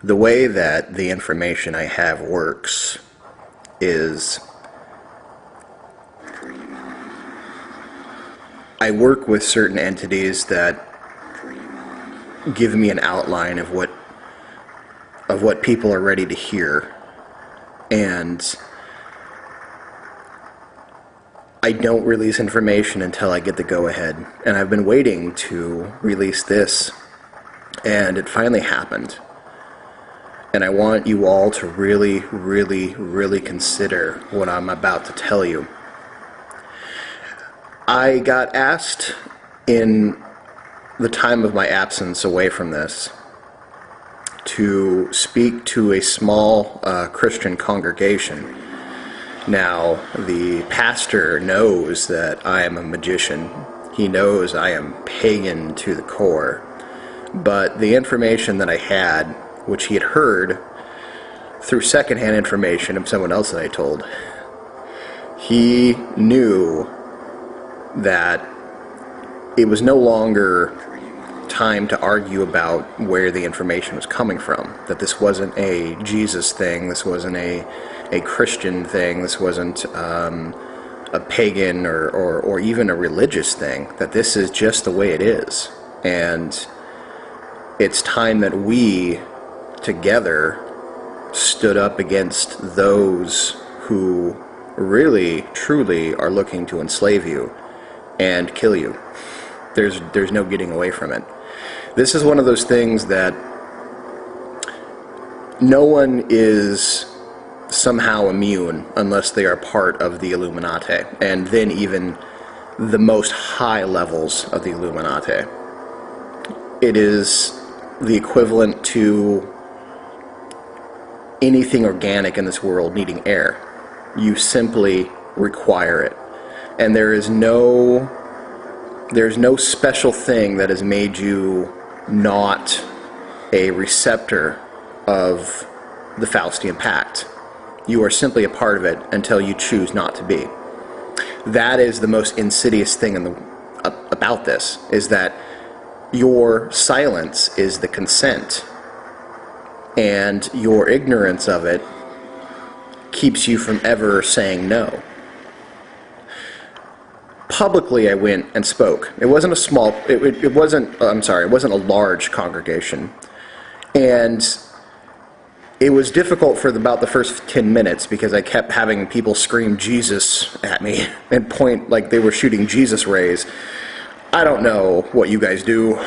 The way that the information I have works is I work with certain entities that give me an outline of what people are ready to hear, and I don't release information until I get the go-ahead. And I've been waiting to release this, and it finally happened. And I want you all to really, really, really consider what I'm about to tell you. I got asked in the time of my absence away from this to speak to a small Christian congregation. Now, the pastor knows that I am a magician. He knows I am pagan to the core. But the information that I had, which he had heard through secondhand information of someone else that I told, he knew that it was no longer time to argue about where the information was coming from, that this wasn't a Jesus thing, this wasn't a Christian thing, this wasn't a pagan or even a religious thing, that this is just the way it is. And it's time that we together stood up against those who really, truly are looking to enslave you and kill you. There's no getting away from it. This is one of those things that no one is somehow immune unless they are part of the Illuminati, and then even the most high levels of the Illuminati. It is the equivalent to anything organic in this world needing air. You simply require it. And there's no special thing that has made you not a receptor of the Faustian Pact. You are simply a part of it until you choose not to be. That is the most insidious thing about this, is that your silence is the consent, and your ignorance of it keeps you from ever saying no. Publicly, I went and spoke. It wasn't a large congregation. And it was difficult for about the first 10 minutes because I kept having people scream Jesus at me and point like they were shooting Jesus rays. I don't know what you guys do.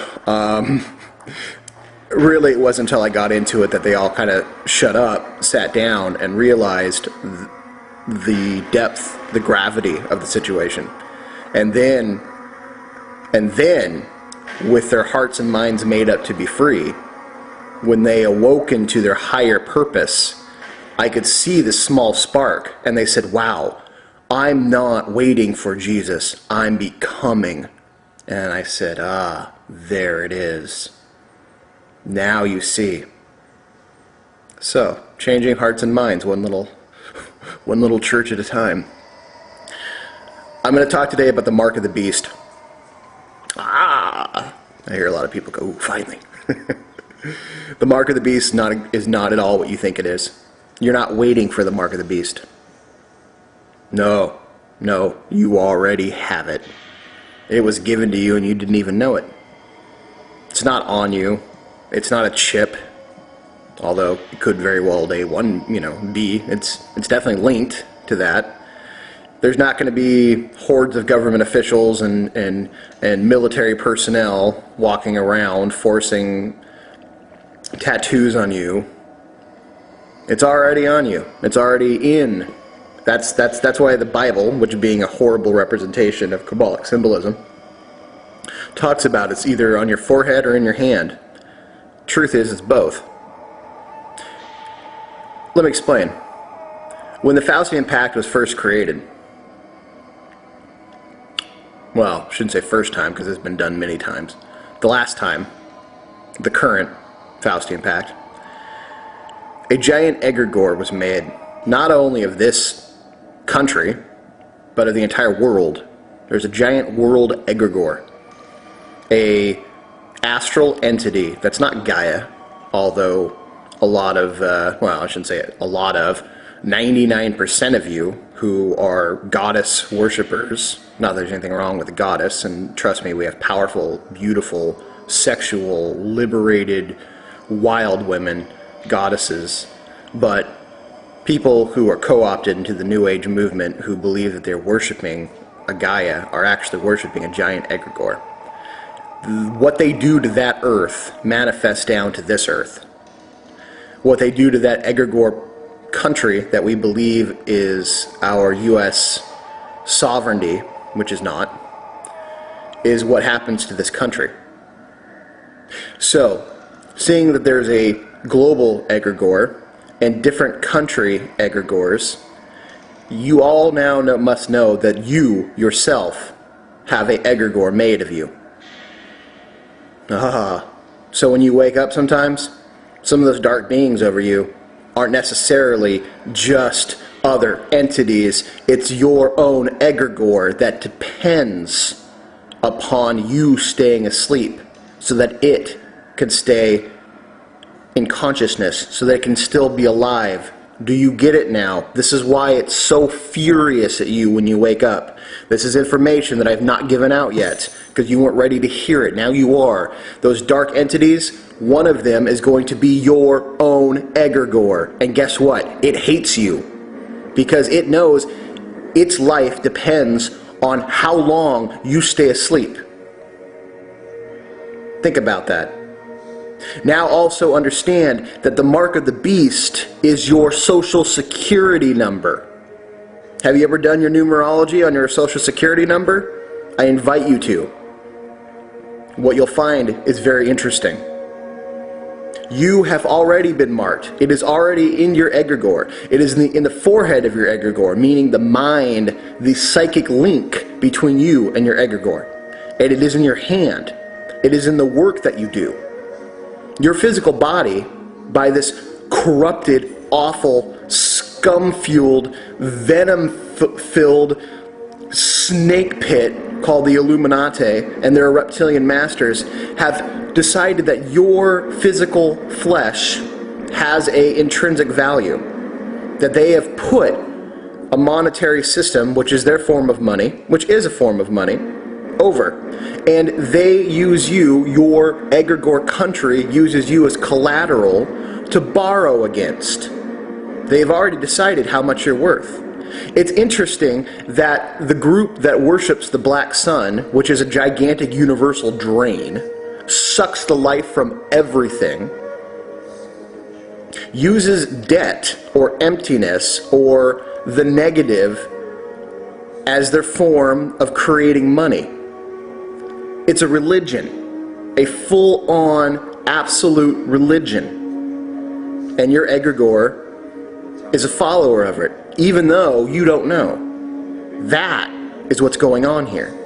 Really, it wasn't until I got into it that they all kind of shut up, sat down, and realized the depth, the gravity of the situation. And then, with their hearts and minds made up to be free, when they awoke into their higher purpose, I could see this small spark, and they said, wow, I'm not waiting for Jesus, I'm becoming. And I said, there it is. Now you see. So, changing hearts and minds, one little church at a time. I'm going to talk today about the mark of the beast. I hear a lot of people go, ooh, finally. The mark of the beast is not at all what you think it is. You're not waiting for the mark of the beast. No, you already have it. It was given to you and you didn't even know it. It's not on you. It's not a chip. Although it could very well day one, be. It's definitely linked to that. There's not going to be hordes of government officials and military personnel walking around forcing tattoos on you. It's already on you. It's already in. That's why the Bible, which being a horrible representation of Kabbalic symbolism, talks about it's either on your forehead or in your hand. Truth is, it's both. Let me explain. When the Faustian Pact was first created, well, I shouldn't say first time because it's been done many times. The last time, the current Faustian Pact, a giant egregore was made, not only of this country, but of the entire world. There's a giant world egregore, a astral entity that's not Gaia, although a lot of, well, I shouldn't say it, a lot of, 99% of you who are goddess worshippers, not that there's anything wrong with a goddess, and trust me, we have powerful, beautiful, sexual, liberated, wild women, goddesses, but people who are co-opted into the New Age movement who believe that they're worshiping a Gaia are actually worshiping a giant egregore. What they do to that earth manifests down to this earth. What they do to that egregore country that we believe is our U.S. sovereignty, which is not, is what happens to this country. So, seeing that there's a global egregore and different country egregores, you all now must know that you yourself have an egregore made of you. So when you wake up sometimes, some of those dark beings over you aren't necessarily just other entities. It's your own egregore that depends upon you staying asleep so that it can stay in consciousness, so that it can still be alive. Do you get it now? This is why it's so furious at you when you wake up. This is information that I've not given out yet, because you weren't ready to hear it. Now you are. Those dark entities, one of them is going to be your own egregore. And guess what? It hates you, because it knows its life depends on how long you stay asleep. Think about that. Now also understand that the mark of the beast is your social security number. Have you ever done your numerology on your social security number? I invite you to. What you'll find is very interesting. You have already been marked. It is already in your egregore. It is in the forehead of your egregore, meaning the mind, the psychic link between you and your egregore. And it is in your hand. It is in the work that you do. Your physical body, by this corrupted, awful, scum-fueled, venom-filled snake pit called the Illuminati and their reptilian masters, have decided that your physical flesh has an intrinsic value. That they have put a monetary system, which is their form of money, which is a form of money, over. And they use you, your egregore country uses you as collateral to borrow against. They've already decided how much you're worth. It's interesting that the group that worships the black sun, which is a gigantic universal drain, sucks the life from everything, uses debt or emptiness or the negative as their form of creating money. It's a religion, a full-on, absolute religion. And your egregore is a follower of it, even though you don't know. That is what's going on here.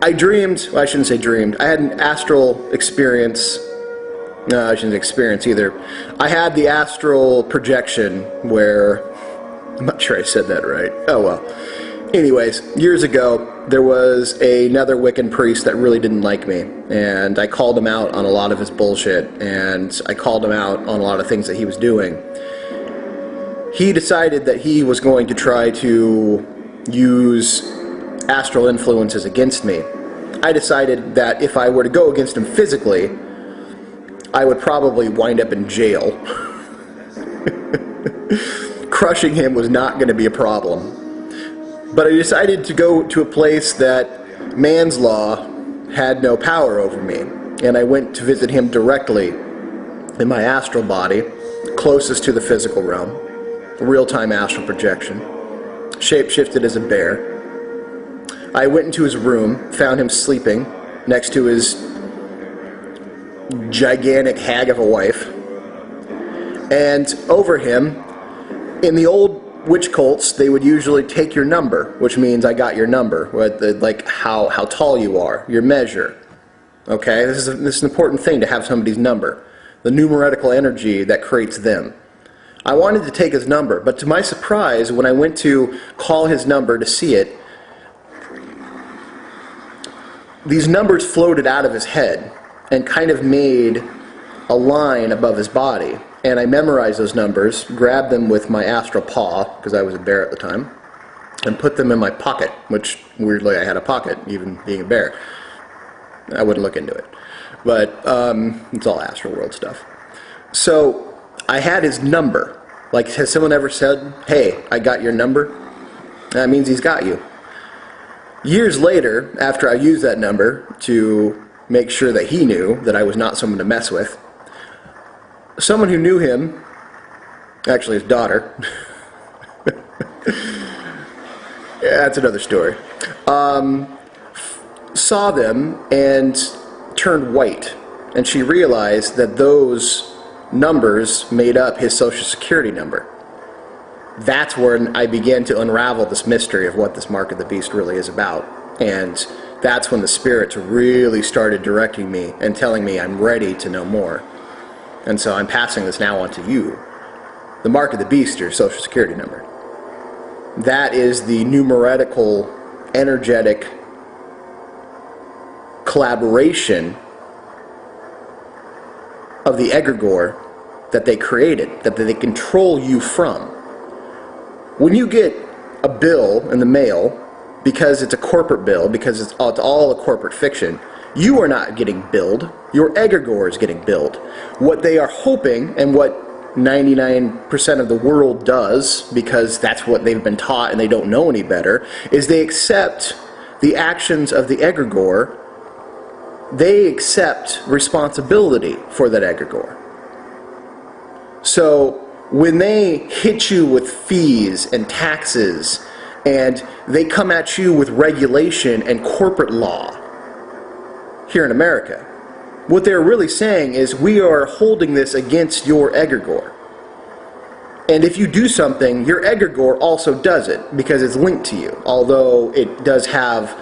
I dreamed, well, I shouldn't say dreamed, I had an astral experience. No, I shouldn't experience either. I had the astral projection where, I'm not sure I said that right. Oh well. Anyways, years ago, there was another Wiccan priest that really didn't like me, and I called him out on a lot of his bullshit, and I called him out on a lot of things that he was doing. He decided that he was going to try to use astral influences against me. I decided that if I were to go against him physically, I would probably wind up in jail. Crushing him was not going to be a problem. But I decided to go to a place that man's law had no power over me. And I went to visit him directly in my astral body, closest to the physical realm. Real-time astral projection. Shape-shifted as a bear. I went into his room, found him sleeping next to his gigantic hag of a wife. And over him, in the old witch cults, they would usually take your number, which means I got your number, like how tall you are, your measure. Okay, this is an important thing to have somebody's number, the numerical energy that creates them. I wanted to take his number, but to my surprise, when I went to call his number to see it, these numbers floated out of his head and kind of made a line above his body. and I memorized those numbers, grabbed them with my astral paw, because I was a bear at the time, and put them in my pocket, which, weirdly, I had a pocket, even being a bear. I wouldn't look into it. But it's all astral world stuff. So I had his number. Like, has someone ever said, hey, I got your number? That means he's got you. Years later, after I used that number to make sure that he knew that I was not someone to mess with, someone who knew him, actually his daughter, yeah, that's another story, saw them and turned white. And she realized that those numbers made up his Social Security number. That's when I began to unravel this mystery of what this Mark of the Beast really is about. And that's when the spirits really started directing me and telling me I'm ready to know more. And so I'm passing this now on to you. The Mark of the Beast, your Social Security number. That is the numerical, energetic collaboration of the egregore that they created, that they control you from. When you get a bill in the mail, because it's a corporate bill, because it's all a corporate fiction, you are not getting billed. Your egregore is getting billed. What they are hoping, and what 99% of the world does, because that's what they've been taught and they don't know any better, is they accept the actions of the egregore. They accept responsibility for that egregore. So when they hit you with fees and taxes, and they come at you with regulation and corporate law here in America, what they're really saying is, we are holding this against your egregore. And if you do something, your egregore also does it, because it's linked to you, although it does have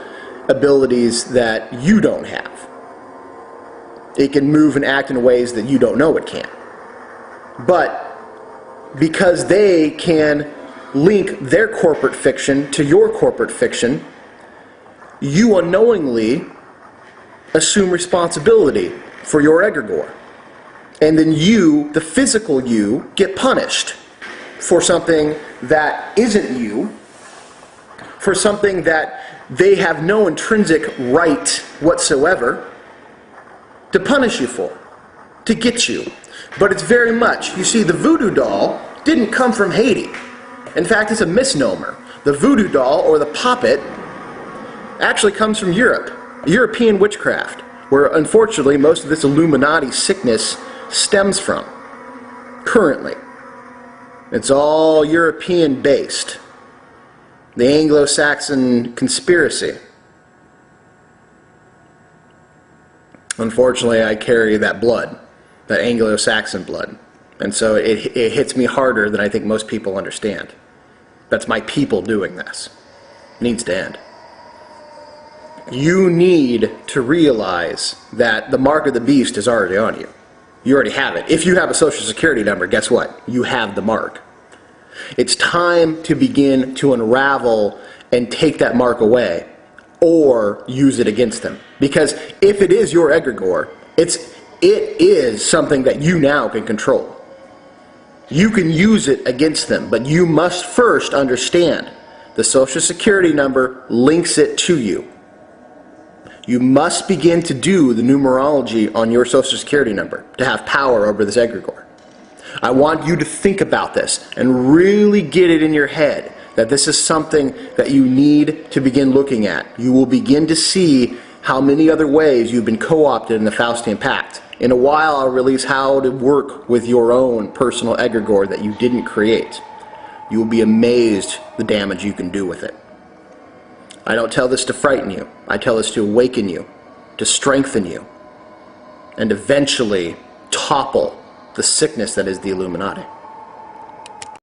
abilities that you don't have. It can move and act in ways that you don't know it can. But because they can link their corporate fiction to your corporate fiction, you unknowingly assume responsibility for your egregore. And then you, the physical you, get punished for something that isn't you, for something that they have no intrinsic right whatsoever to punish you for, to get you. But it's very much, you see, the voodoo doll didn't come from Haiti. In fact, it's a misnomer. The voodoo doll, or the puppet, actually comes from Europe, European witchcraft, where unfortunately most of this Illuminati sickness stems from, currently. It's all European based. The Anglo-Saxon conspiracy. Unfortunately, I carry that blood, that Anglo-Saxon blood. And so it hits me harder than I think most people understand. That's my people doing this. It needs to end. You need to realize that the Mark of the Beast is already on you. You already have it. If you have a Social Security number, guess what? You have the mark. It's time to begin to unravel and take that mark away, or use it against them. Because if it is your egregore, it is something that you now can control. You can use it against them, but you must first understand the Social Security number links it to you. You must begin to do the numerology on your Social Security number to have power over this egregore. I want you to think about this and really get it in your head that this is something that you need to begin looking at. You will begin to see how many other ways you've been co-opted in the Faustian Pact. In a while, I'll release how to work with your own personal egregore that you didn't create. You will be amazed the damage you can do with it. I don't tell this to frighten you. I tell this to awaken you, to strengthen you, and eventually topple the sickness that is the Illuminati.